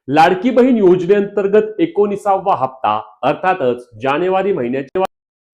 लाडकी बहीण योजनेअंतर्गत 19वा हप्ता अर्थातच जानेवारी महिन्याच्या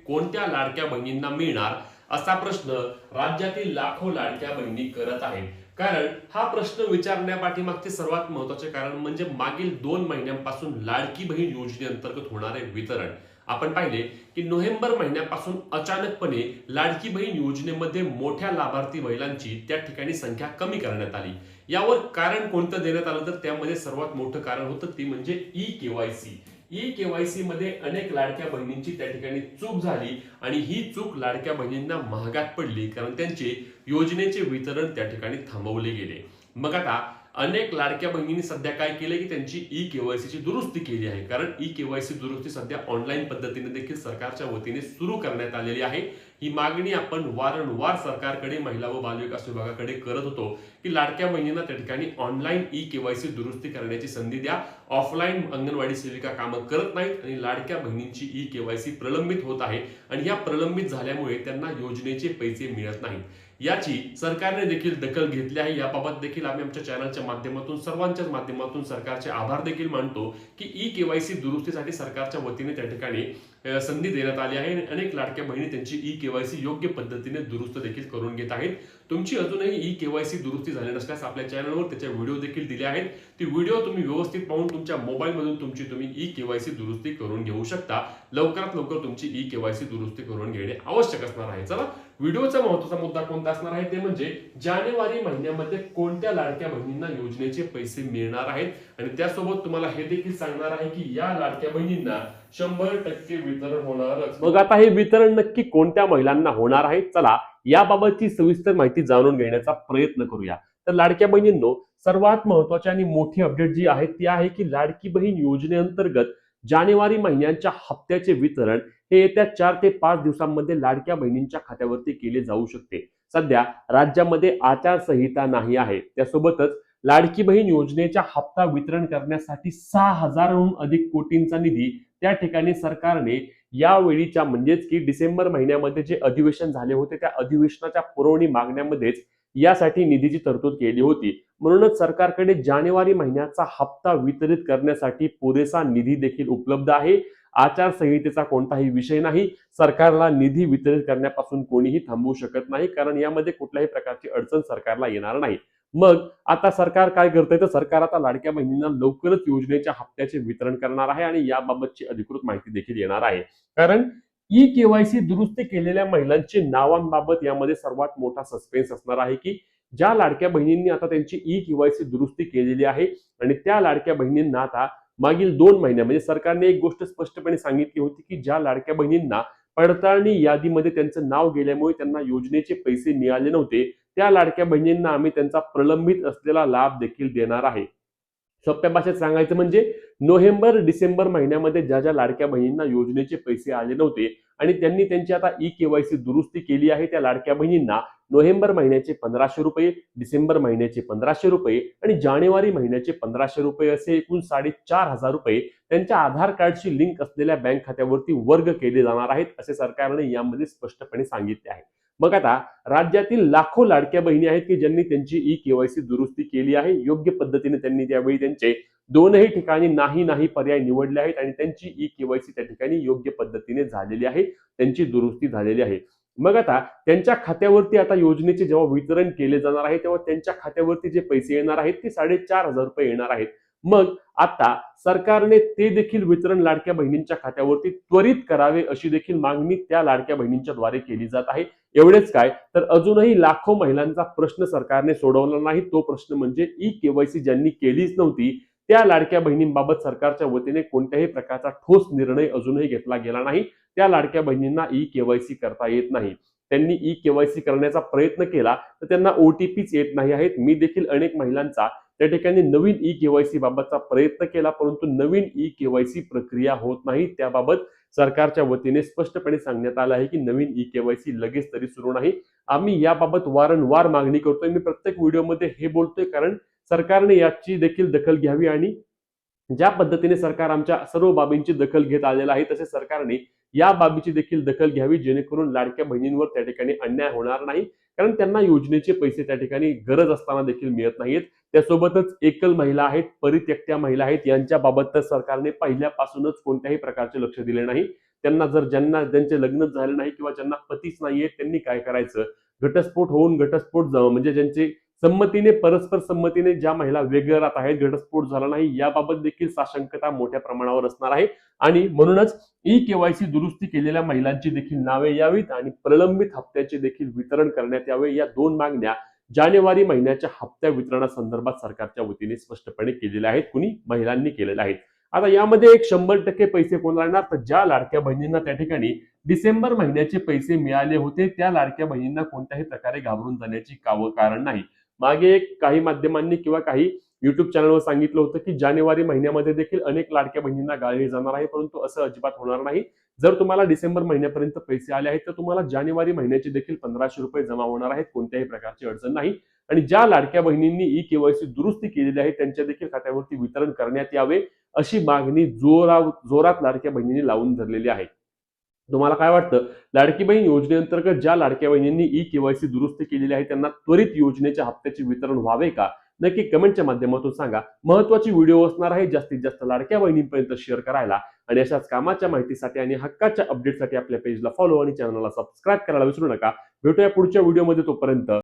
कोणत्या लाडक्या बहिणींना मिळणार असा प्रश्न राज्यातील लाखो लाडक्या बहिणी करत आहेत। कारण हा प्रश्न विचारण्यापाठीमागचे सर्वात महत्त्वाचे कारण म्हणजे मागील 2 महिन्यांपासून लाडकी बहीण योजनेअंतर्गत होणारे वितरण आपण पाहिले की नोव्हेंबर महिन्यापासून अचानकपणे लाडकी बहीण योजनेमध्ये मोठ्या लाभार्थी महिलांची त्या ठिकाणी संख्या कमी करण्यात आली। यावर कारण कोणतं देण्यात आलं तर त्यामध्ये सर्वात मोठं कारण होतं ते म्हणजे ई केवायसी मध्ये अनेक लाडक्या बहिणींची त्या ठिकाणी चूक झाली आणि ही चूक लाडक्या बहिणींना महागात पडली कारण त्यांचे योजनेचे वितरण त्या ठिकाणी थांबवले गेले। मग आता अनेक लाडक्या बहिणींनी सध्या काय केले की त्यांची ई केवायसी ची दुरुस्ती केली आहे। कारण ई केवायसी दुरुस्ती सध्या ऑनलाईन पद्धतीने देखील सरकारच्या वतीने सुरू करण्यात आलेली आहे। ही मागणी आपण वारंवार सरकारकडे महिला व बालविकास विभागाकडे करत होतो की लाडक्या बहिणींना त्या ठिकाणी ऑनलाईन ई केवायसी दुरुस्ती करण्याची संधी द्या। ऑफलाईन अंगणवाडी सेविका कामं करत नाहीत आणि लाडक्या बहिणींची ई केवायसी प्रलंबित होत आहे आणि या प्रलंबित झाल्यामुळे त्यांना योजनेचे पैसे मिळत नाहीत। याची सरकारने देखील दखल घेतली आहे। याबाबत देखील आम्ही आमच्या चॅनलच्या माध्यमातून सर्वांच्याच माध्यमातून सरकारचे आभार देखील मानतो की ई केवायसी दुरुस्तीसाठी सरकारच्या वतीने त्या ठिकाणी संधी देण्यात आली आहे आणि अनेक लाडक्या बहिणी त्यांची ई केवायसी योग्य पद्धतीने दुरुस्त देखील करून घेत आहेत। तुमची अजूनही ई केवायसी दुरुस्ती झाली नसल्यास आपल्या चॅनलवर त्याचे व्हिडिओ देखील दिले आहेत। ती व्हिडिओ तुम्ही व्यवस्थित पाहून तुमच्या मोबाईलमधून तुम्ही ई केवायसी दुरुस्ती करून घेऊ शकता। लवकरात लवकर तुमची ई केवायसी दुरुस्ती करून घेणे आवश्यक असणार आहे। चला व्हिडिओचा महत्त्वाचा मुद्दा कोणता असणार आहे ते म्हणजे जानेवारी महिन्यामध्ये कोणत्या लाडक्या बहिणींना योजनेचे पैसे मिळणार आहेत आणि त्यासोबत तुम्हाला हे देखील सांगणार आहे की या लाडक्या बहिणींना 100% वितरण होणारच। मग आता हे वितरण नक्की कोणत्या महिलांना होणार आहे चला याबाबतची सविस्तर माहिती जाणून घेण्याचा प्रयत्न करूया। तर लाडक्या बहिणींनो सर्वात महत्त्वाची आणि मोठी अपडेट जी आहे ती आहे की लाडकी बहीण योजनेअंतर्गत जानेवारी महिन्याच्या हप्त्याचे वितरण हे येत्या 4 ते 5 दिवसांमध्ये लाडक्या बहिणींच्या खात्यावरती केले जाऊ शकते। सध्या राज्यामध्ये आचारसंहिता नाही आहे, त्यासोबतच लाडकी बहीण योजनेच्या हप्ता वितरण करण्यासाठी 6,000हून अधिक कोटींचा निधी त्या ठिकाणी सरकारने यावेळीच्या म्हणजेच की डिसेंबर महिन्यामध्ये जे अधिवेशन झाले होते त्या अधिवेशनाच्या पुरवणी मागण्यामध्येच यासाठी निधीची तरतूद केली होती। म्हणूनच सरकारकडे जानेवारी महिन्याचा हप्ता वितरित करण्यासाठी पुरेसा निधी देखील उपलब्ध आहे। आचारसंहितेचा कोणताही विषय नाही, सरकारला निधी वितरित करण्यापासून कोणीही थांबवू शकत नाही कारण यामध्ये कुठल्याही प्रकारची अडचण सरकारला येणार नाही। मग आता सरकार काय करतंय तर सरकार आता लाडक्या बहिणींना लवकरच योजनेच्या हप्त्याचे वितरण करणार आहे आणि याबाबतची अधिकृत माहिती देखील येणार आहे। कारण ई केवायसी दुरुस्ती केलेल्या महिलांची नावांबाबत यामध्ये सर्वात मोठा सस्पेन्स असणार आहे की ज्या लाडक्या बहिणींनी आता त्यांची ई केवायसी दुरुस्ती केलेली आहे आणि त्या लाडक्या बहिणींना आता मागील 2 महिन्यामध्ये सरकारने एक गोष्ट स्पष्टपणे सांगितली होती की ज्या लाडक्या बहिणींना पडताळणी यादीमध्ये त्यांचं नाव गेल्यामुळे त्यांना योजनेचे पैसे मिळाले नव्हते त्या लाडक्या बहिणींना आम्ही त्यांचा प्रलंबित असलेला लाभ देखील देणार आहे। सोप्या भाषेत सांगायचं म्हणजे नोव्हेंबर डिसेंबर महिन्यामध्ये ज्या ज्या लाडक्या बहिणींना योजनेचे पैसे आले नव्हते आणि त्यांनी त्यांची आता ई केवायसी दुरुस्ती केली आहे त्या लाडक्या बहिणींना नोव्हेंबर महिन्याचे 1500 रुपये, डिसेंबर महिन्याचे 1500 रुपये आणि जानेवारी महिन्याचे 1500 रुपये असे एकूण 4,500 रुपये त्यांच्या आधार कार्डशी लिंक असलेल्या बँक खात्यावरती वर्ग केले जाणार आहेत असे सरकारने यामध्ये स्पष्टपणे सांगितले आहे। मग आता राज्यातील लाखो लाडक्या बहिणी आहेत की ज्यांनी त्यांची ई केवायसी दुरुस्ती केली आहे, योग्य पद्धतीने त्यांनी त्यावेळी त्यांचे दोनही ठिकाणी नाही पर्याय निवडले आहेत आणि त्यांची ई केवायसी त्या ठिकाणी योग्य पद्धतीने झालेली आहे, त्यांची दुरुस्ती झालेली आहे। मग आता त्यांच्या खात्यावरती आता योजनेचे जेव्हा वितरण केले जाणार आहे तेव्हा त्यांच्या खात्यावरती जे पैसे येणार आहेत ते 4,500 रुपये येणार आहेत। मग आता सरकारने ते देखील वितरण लाडक्या बहिणींच्या खात्यावरती त्वरित करावे अशी देखील मागणी त्या लाडक्या बहिणींच्या द्वारे केली जात आहे। एवढेच काय तर अजूनही लाखो महिलांचा प्रश्न सरकारने सोडवला नाही, तो प्रश्न म्हणजे ई केवायसी ज्यांनी केलीच नव्हती त्या लाडक्या बहिणींबाबत सरकारच्या वतीने कोणत्याही प्रकारचा ठोस निर्णय अजूनही घेतला गेला नाही। त्या लाडक्या बहिणींना ई केवायसी करता येत नाही, त्यांनी ई केवायसी करण्याचा प्रयत्न केला तर त्यांना ओटीपीच येत नाही आहेत। मी देखील अनेक महिलांचा त्या ठिकाणी नवीन ई केवायसी बाबतचा प्रयत्न केला परंतु नवीन ई केवायसी प्रक्रिया होत नाही। त्याबाबत सरकारच्या वतीने स्पष्टपणे सांगण्यात आलं आहे की नवीन ई केवायसी लगेच तरी सुरू नाही। आम्ही याबाबत वारंवार मागणी करतोय, मी प्रत्येक व्हिडिओमध्ये हे बोलतोय कारण सरकारने याची देखील दखल घ्यावी आणि ज्या पद्धतीने सरकार आमच्या सर्व बाबींची दखल घेत आलेला आहे तसे सरकारने या बाबीची देखील दखल घ्यावी जेणेकरून लाडक्या बहिणींवर त्या ठिकाणी अन्याय होणार नाही। कारण त्यांना योजनेचे पैसे त्या ठिकाणी गरज असताना देखील मिळत नाहीत. त्यासोबतच एकल महिला आहेत, परित्यक्त्या महिला आहेत, यांच्याबाबत तर सरकारने पहिल्यापासूनच कोणत्याही प्रकारचे लक्ष दिले नाही. त्यांना ज्यांना ज्यांचे लग्नच झाले नाही किंवा ज्यांना पतीच नाहीये त्यांनी काय करायचं, घटस्फोट होऊन म्हणजे ज्यांचे संमतीने परस्पर संमतीने ज्या महिला वेगळ्या राहत आहेत, घटस्फोट झाला नाही याबाबत देखील साशंकता मोठ्या प्रमाणावर असणार आहे. आणि म्हणूनच ई-केवायसी दुरुस्ती केलेल्या महिलांची देखील नावे यावीत आणि प्रलंबित हप्त्याचे देखील वितरण करण्यात यावे, या दोन मागण्या जानेवारी महिन्याच्या हप्त्या वितरणासंदर्भात सरकारच्या वतीने स्पष्टपणे केलेल्या आहेत. कुणी महिलांनी केलेल्या आहेत. आता यामध्ये एक 100% पैसे कोणाला येणार, तर ज्या लाडक्या बहिणींना त्या ठिकाणी डिसेंबर महिन्याचे पैसे मिळाले होते त्या लाडक्या बहिणींना कोणत्याही प्रकारे घाबरून जाण्याची कारण नाही. मागे काही माध्यमांनी किंवा काही युट्यूब चॅनलवर सांगितलं होतं की जानेवारी महिन्यामध्ये देखील अनेक लाडक्या बहिणींना गाळले जाणार आहे, परंतु असं अजिबात होणार नाही. जर तुम्हाला डिसेंबर महिन्यापर्यंत पैसे आले आहेत तर तुम्हाला जानेवारी महिन्याचे देखील 1500 रुपये जमा होणार आहेत. कोणत्याही प्रकारची अडचण नाही. आणि ज्या लाडक्या बहिणींनी ई-केवायसी दुरुस्ती केलेली आहे त्यांच्या देखील खात्यावरती वितरण करण्यात यावे, अशी मागणी जोरात लाडक्या बहिणींनी लावून धरलेली आहे. तुम्हाला काय वाटतं, लाडकी बहीण योजनेअंतर्गत ज्या लाडक्या बहिणींनी ई-केवायसी दुरुस्ती केलेली आहे त्यांना त्वरित योजनेच्या हप्त्याचे वितरण व्हावे का? नक्की कमेंटच्या माध्यमातून सांगा. महत्त्वाची व्हिडिओ असणार आहे. जास्तीत जास्त लाडक्या बहिणींपर्यंत शेअर करायला आणि अशाच कामाच्या माहितीसाठी आणि हक्काच्या अपडेटसाठी आपल्या पेजला फॉलो आणि चॅनलला सबस्क्राईब करायला विसरू नका. भेटूया पुढच्या व्हिडिओमध्ये. तोपर्यंत